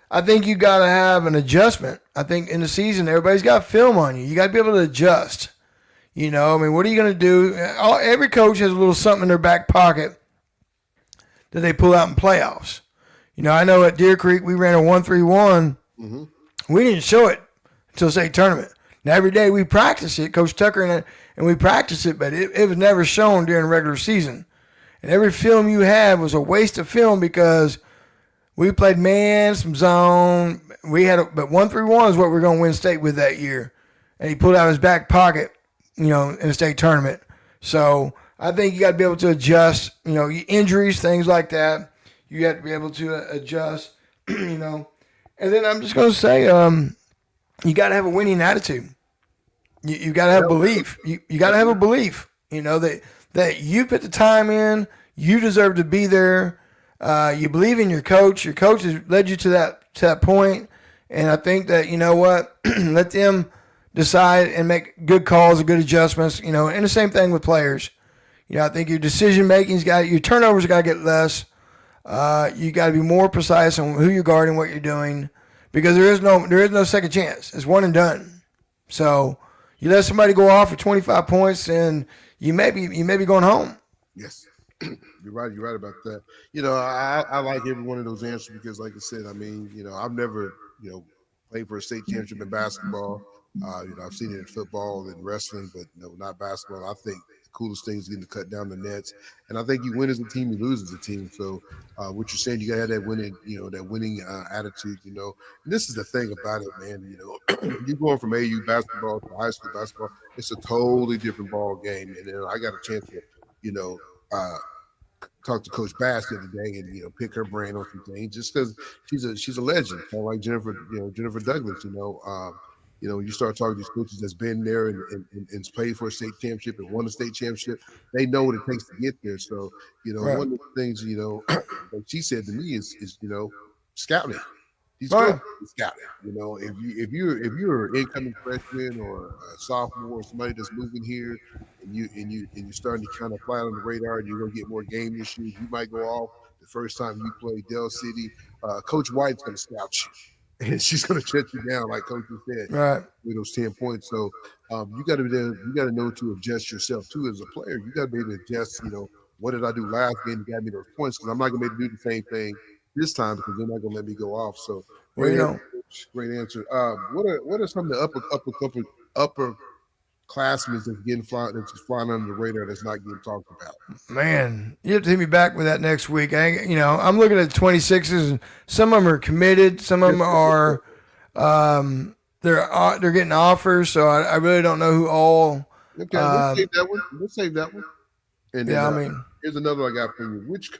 I think you got to have an adjustment. I think in the season, everybody's got film on you. You got to be able to adjust. I mean, what are you going to do? Every coach has a little something in their back pocket that they pull out in playoffs. I know at Deer Creek we ran a 1-3-1. Mm-hmm. We didn't show it until state tournament. Now every day we practice it, Coach Tucker and we practice it, but it was never shown during regular season. And every film you had was a waste of film because we played man, some zone. But 1-3-1 is what we're going to win state with that year. And he pulled out his back pocket, in a state tournament. So I think you got to be able to adjust, injuries, things like that. You have to be able to adjust, And then I'm just going to say, you got to have a winning attitude. You got to have belief. You got to have a belief, that you put the time in, you deserve to be there. You believe in your coach. Your coach has led you to that point. And I think that, let them decide and make good calls and good adjustments, and the same thing with players. I think your decision making's your turnovers got to get less. You got to be more precise on who you're guarding, what you're doing, because there is no second chance. It's one and done. So you let somebody go off for 25 points, and you may be going home. Yes. You're right. You're right about that. I like every one of those answers because, like I said, I mean, I've never, played for a state championship in basketball. I've seen it in football and wrestling, but not basketball. I think the coolest thing is getting to cut down the nets, and I think you win as a team, you lose as a team. So, what you're saying, you gotta have that winning attitude. And this is the thing about it, man. You're going from AU basketball to high school basketball. It's a totally different ball game, and I got a chance to, talked to Coach Bass the other day and pick her brain on some things just because she's a legend, kind of like Jennifer Douglas. You start talking to these coaches that's been there and played for a state championship and won a state championship. They know what it takes to get there. So Right. one of the things that she said to me is scouting. These Right. coaches are scouting. If you're an incoming freshman or a sophomore or somebody that's moving here and you're starting to kind of fly on the radar and you're gonna get more game issues, you might go off the first time you play Dell City. Coach White's gonna scout you. And she's going to shut you down, like Coach said, Right. with those 10 points. So you got to be there. You got to know to adjust yourself too as a player. You got to be able to adjust. What did I do last game to get me those points? Because I'm not going to be able to do the same thing this time because they're not going to let me go off. So Well, Great answer. Coach. Great answer. What are some of the upper classmen that's that's flying under the radar that's not getting talked about? man, you have to hit me back with that next week. I'm looking at the 26s, and some of them are committed. Some of Yes, them sir. Yes, sir. are they're getting offers. So I really don't know who all. Okay, we'll save that one. We'll save that one. And then Yeah, I mean, here's another I got for you. Which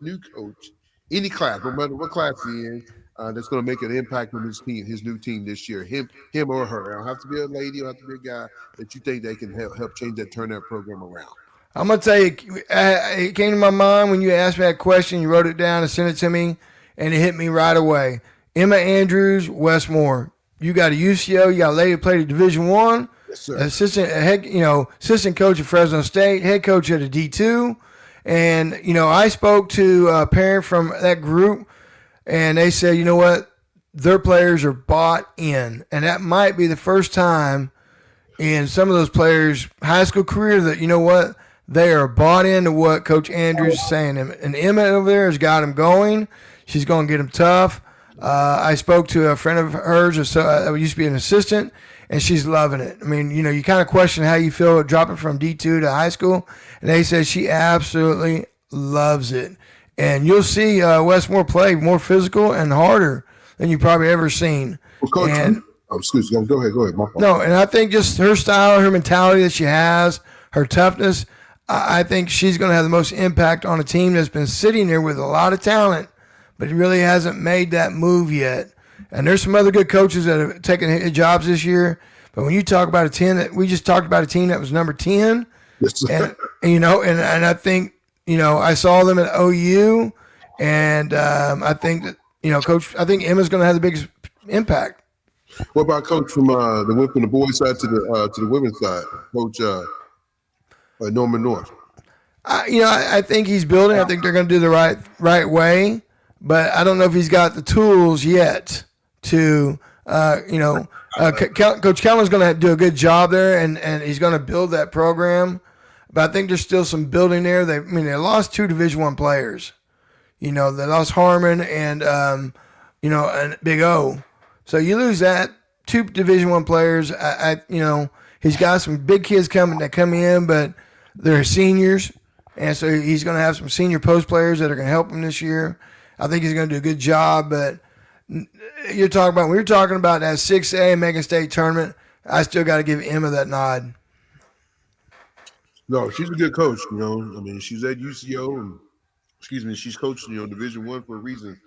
new coach, any class, no matter what class he is, that's going to make an impact on his new team this year? Him or her. It don't have to be a lady. It don't have to be a guy that you think they can help change turn that program around. I'm gonna tell you, it came to my mind when you asked me that question. You wrote it down and sent it to me, and it hit me right away. Emma Andrews, Westmore. You got a UCO. You got a lady who played at Division One, Yes, sir. assistant coach at Fresno State, head coach at a D2, and I spoke to a parent from that group, and they said, you know what, their players are bought in, and that might be the first time in some of those players' high school career that they are bought into what Coach Andrews is saying. And Emma over there has got him going. She's going to get him tough. I spoke to a friend of hers that used to be an assistant, and she's loving it. I mean, you kind of question how you feel dropping from D2 to high school, and they said she absolutely loves it. And you'll see Westmore play more physical and harder than you've probably ever seen. Well, Coach, excuse me. Go ahead. My fault. No, and I think just her style, her mentality that she has, her toughness, I think she's going to have the most impact on a team that's been sitting there with a lot of talent, but really hasn't made that move yet. And there's some other good coaches that have taken jobs this year. But when you talk about a team we just talked about a team that was number 10, Yes, sir. and I think, I saw them at OU, and I think that, Coach, I think Emma's going to have the biggest impact. What about Coach from the boys side to the women's side, Coach Norman North? I think he's building. I think they're going to do the right way, but I don't know if he's got the tools yet to, Coach Kelman's going to do a good job there, and he's going to build that program. But I think there's still some building there. They lost 2 Division I players. They lost Harmon and and Big O. So you lose that 2 Division I players. He's got some big kids that come in, but they're seniors, and so he's going to have some senior post players that are going to help him this year. I think he's going to do a good job. But when you're talking about that 6A Megan State tournament, I still got to give Emma that nod. No, she's a good coach. I mean, she's at UCO, and she's coaching Division I for a reason.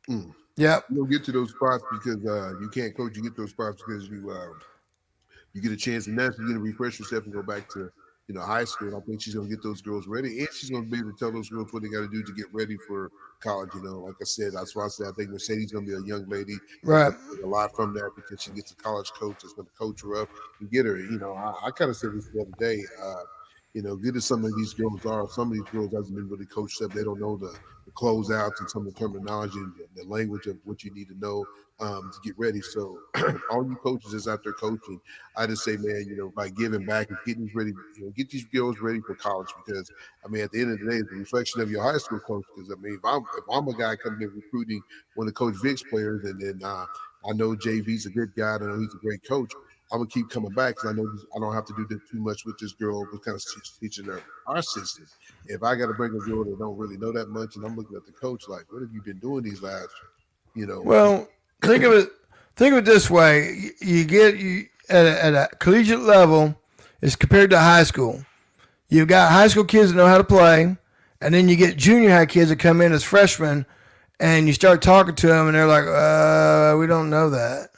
Yep. You don't get to those spots because you can't coach. You get those spots because you get a chance and naturally you get to refresh yourself and go back to high school. And I think she's going to get those girls ready, and she's going to be able to tell those girls what they got to do to get ready for college. Like I said, that's why I said I think Mercedes is going to be a young lady. Right. A lot from that because she gets a college coach that's going to coach her up and get her. I kind of said this the other day. Good as some of these girls are, some of these girls hasn't been really coached up. They don't know the closeouts and some of the terminology and the language of what you need to know to get ready. So all you coaches that's out there coaching, I just say, man, by giving back and getting these ready, get these girls ready for college because at the end of the day, it's a reflection of your high school coach. Because if I'm a guy coming in recruiting one of Coach Vick's players, and then I know JV's a good guy, I know he's a great coach. I'm gonna keep coming back because I know I don't have to do too much with this girl. We're kind of teaching her our system. If I got to bring a girl that don't really know that much, and I'm looking at the coach like, what have you been doing these last, Well, think of it this way: you at a collegiate level, as compared to high school. You've got high school kids that know how to play, and then you get junior high kids that come in as freshmen, and you start talking to them, and they're like, we don't know that.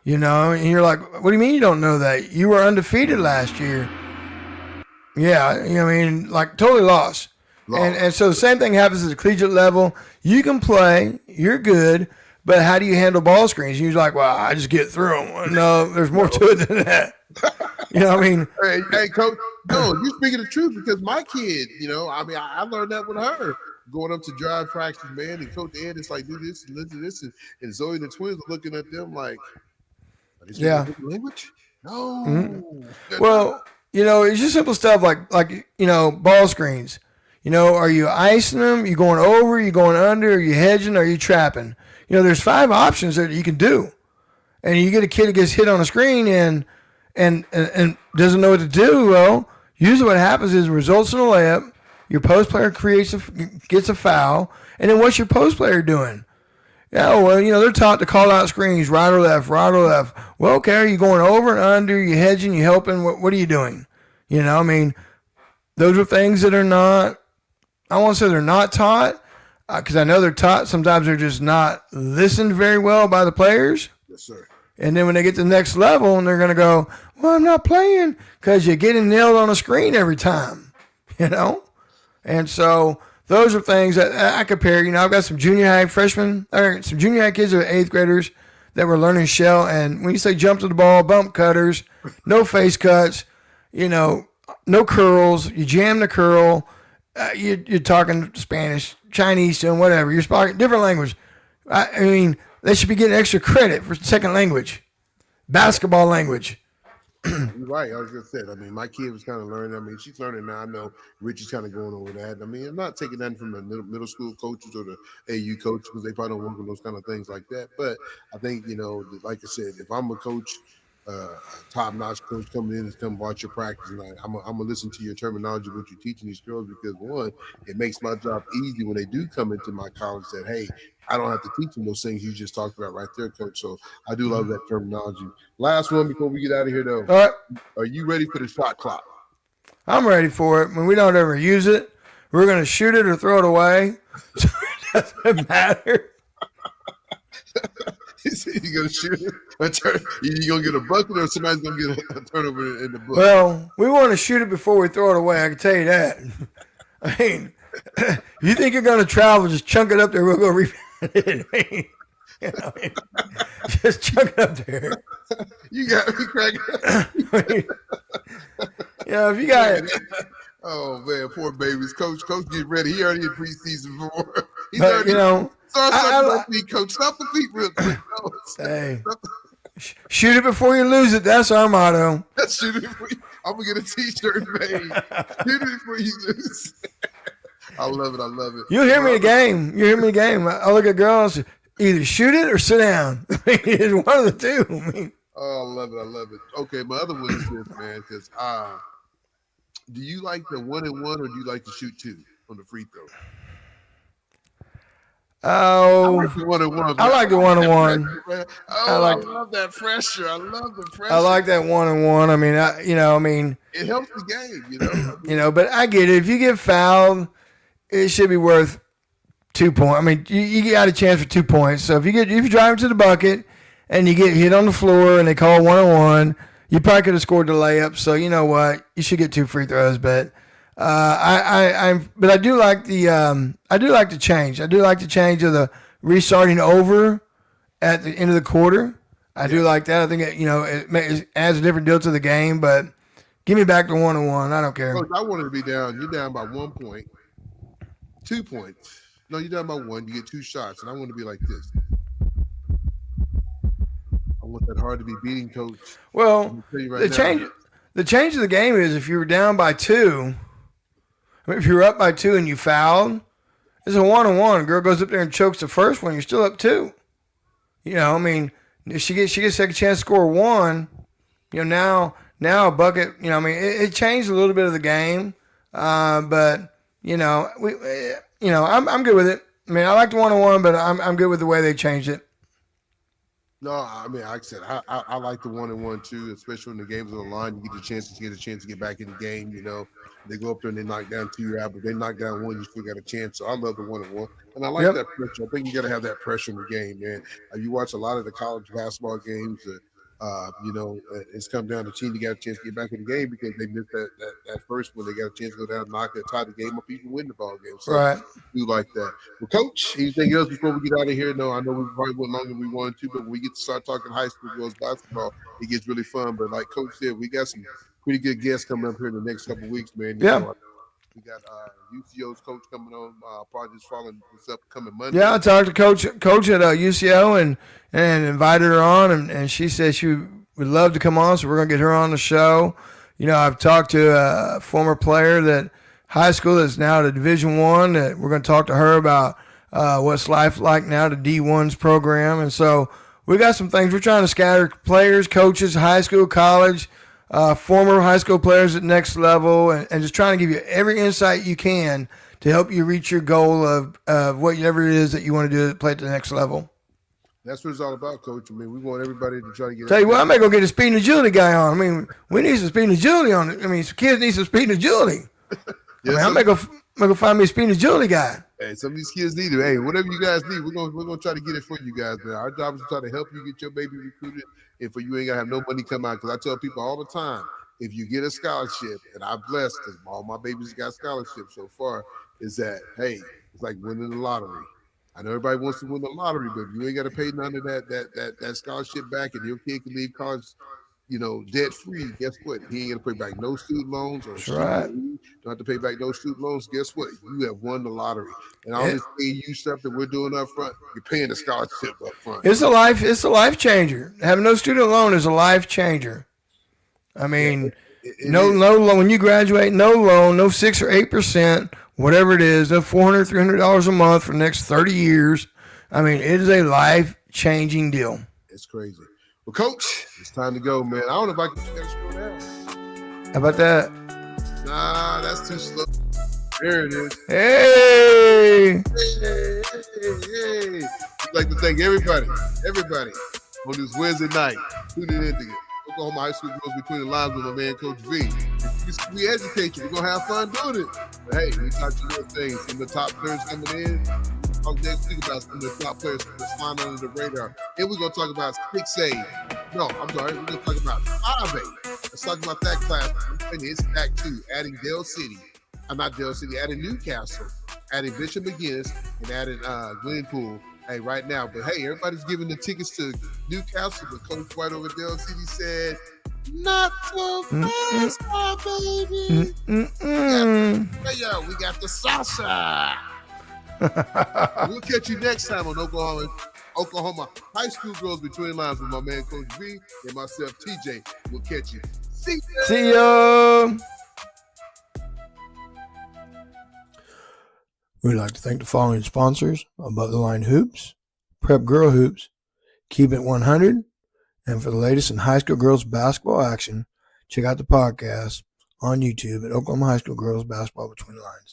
And you're like, what do you mean you don't know that? You were undefeated last year. Yeah, like totally lost. And so the same thing happens at the collegiate level. You can play, you're good, but how do you handle ball screens? You're like, well, I just get through them. No, there's more to it than that. Hey, Coach, no, you're speaking the truth because my kid, I learned that with her. Going up to drive practice, man, and Coach Ed is like, do this and listen to this. And Zoe and the twins are looking at them like, yeah. Language? No. Mm-hmm. Well, it's just simple stuff like ball screens. Are you icing them? You going over? You going under? Are you hedging? Are you trapping? There's 5 options that you can do. And you get a kid that gets hit on a screen and doesn't know what to do. Well, usually what happens is results in a layup. Your post player gets a foul, and then what's your post player doing? Yeah, well, they're taught to call out screens, right or left, right or left. Well, okay, are you going over and under? You hedging? You helping? What are you doing? Those are things that are not. I won't say they're not taught, because I know they're taught. Sometimes they're just not listened very well by the players. Yes, sir. And then when they get to the next level, and they're going to go, well, I'm not playing because you're getting nailed on a screen every time, And so those are things that I compare. I've got some junior high freshmen, or some junior high kids that are 8th graders that were learning shell. And when you say jump to the ball, bump cutters, no face cuts, no curls, you jam the curl, you're talking Spanish, Chinese, and whatever. You're speaking different language. I mean, they should be getting extra credit for second language, basketball language. You're right. I was gonna say. I mean, my kid was kind of learning. I mean, she's learning now. I know Rich is kind of going over that. I mean, I'm not taking nothing from the middle school coaches or the AU coaches because they probably don't work on those kind of things like that. But I think like I said, if I'm a coach, top-notch coach coming in and come watch your practice, and I'm gonna listen to your terminology, what you're teaching these girls, because one, it makes my job easy when they do come into my college. That hey, I don't have to teach them those things you just talked about right there, coach. So I do love that terminology. Last one before we get out of here, though. All right. Are you ready for the shot clock? I'm ready for it. When we don't ever use it, we're going to shoot it or throw it away. So it doesn't matter. You going to shoot it? You going to get a bucket or somebody's going to get a turnover in the book? Well, we want to shoot it before we throw it away. I can tell you that. I mean, if you think you're going to travel, just chunk it up there. We'll go rebound it. Just chunk it up there. You got me cracking. If you got it. Oh man, poor babies. Coach get ready. He already in preseason before. He's But, already. Coach, stop the feet real quick. Hey, shoot it before you lose it. That's our motto. Shoot it before I'm gonna get a T-shirt made. Shoot it before you lose. I love it. You hear me in the game. I look at girls. Either shoot it or sit down. It's one of the two. Oh, I love it. Okay, my other one is this, man, because do you like the 1-and-1 or do you like to shoot 2 on the free throw? Oh, I like the 1-and-1. I like the 1-and-1. I love that pressure. I love the pressure. I like that 1-and-1. I mean, it helps the game, But I get it. If you get fouled, it should be worth 2 points. I mean, you got a chance for 2 points. So if you drive to the bucket and you get hit on the floor and they call 1-on-1, you probably could have scored the layup. So you know what? You should get 2 free throws. But I do like the change. I do like the change of the restarting over at the end of the quarter. I do like that. I think it adds a different deal to the game. But give me back to 1-on-1. I don't care. Coach, I wanted to be down. You're down by 1 point, 2 points. No, you're down by 1. You get 2 shots, and I want to be like this. I want that hard to be beating, Coach. Well, the change of the game is if you were down by 2. If you're up by 2 and you fouled, it's a 1-on-1. Girl goes up there and chokes the first one. You're still up 2. If she gets a second chance to score 1, now a bucket. It changed a little bit of the game, but I'm good with it. I mean, I like the 1-on-1, but I'm good with the way they changed it. No, I mean, like I said, I like the 1-and-1 too, especially when the game's on the line. You get a chance to get back in the game. They go up there and they knock down 2 out, but they knock down 1, you still got a chance. So I love the 1-and-1, and I like that pressure. I think you got to have that pressure in the game, man. You watch a lot of the college basketball games. It's come down to team. You got a chance to get back in the game because they missed that first one. They got a chance to go down, knock it, tie the game up, even win the ball game. So right. I do like that. Well, Coach, anything else before we get out of here? No, I know we probably went longer than we wanted to, but when we get to start talking high school girls basketball, it gets really fun. But like Coach said, we got some pretty good guests coming up here in the next couple of weeks, man. We got UCO's coach coming on, probably just following this upcoming Monday. Yeah, I talked to Coach at UCO and invited her on, and she said she would love to come on, so we're going to get her on the show. I've talked to a former player that high school that's now to Division One. We're going to talk to her about what's life like now to D1's program. And so we got some things. We're trying to scatter players, coaches, high school, college, former high school players at next level, and just trying to give you every insight you can to help you reach your goal of whatever it is that you want to do to play at the next level. That's what it's all about, Coach. I mean, we want everybody to try to get. Tell you what, I may go get a speed and agility guy on. I mean, we need some speed and agility on it. I mean, some kids need some speed and agility. Yes, I may go find me a speed and agility guy. Hey, some of these kids need it. Hey, whatever you guys need, we're gonna try to get it for you guys, man. Our job is to try to help you get your baby recruited, and for you ain't gotta have no money come out. Because I tell people all the time, if you get a scholarship, and I'm blessed because all my babies got scholarships so far, is that hey, it's like winning the lottery. I know everybody wants to win the lottery, but if you ain't got to pay none of that scholarship back, and your kid can leave college, debt free. Guess what? He ain't gonna pay back no student loans or don't have to pay back no student loans. Guess what? You have won the lottery, and all this AU stuff that we're doing up front, you're paying the scholarship up front. It's a life changer. Having no student loan is a life changer. I mean, no loan when you graduate, no loan, no 6 or 8%. Whatever it is, no $400, $300 a month for the next 30 years. I mean, it is a life-changing deal. It's crazy. Well, Coach, it's time to go, man. I don't know if I can slow down. How about that? Nah, that's too slow. There it is. Hey! Hey. I'd like to thank everybody on this Wednesday night tuning in to Oklahoma High School Girls Between the Lines with my man, Coach V. We educate you. We're going to have fun doing it. But hey, we taught you little things. Some of the top players coming in. Talk next week about some of the top players that's flying under the radar. And we're going to talk about 6A. No, I'm sorry. We're going to talk about 5A. Let's talk about that class. It's back to adding adding Newcastle, adding Bishop McGinnis, and adding Glenpool. Hey, right now. But hey, everybody's giving the tickets to Newcastle, but Coach White over Dell City said, not so fast, my baby. We got the salsa. We'll catch you next time on Oklahoma High School Girls Between the Lines with my man, Coach V, and myself, TJ. We'll catch you. See ya. See ya. We'd like to thank the following sponsors: Above the Line Hoops, Prep Girl Hoops, Keep It 100, and for the latest in high school girls basketball action, check out the podcast on YouTube at Oklahoma High School Girls Basketball Between the Lines.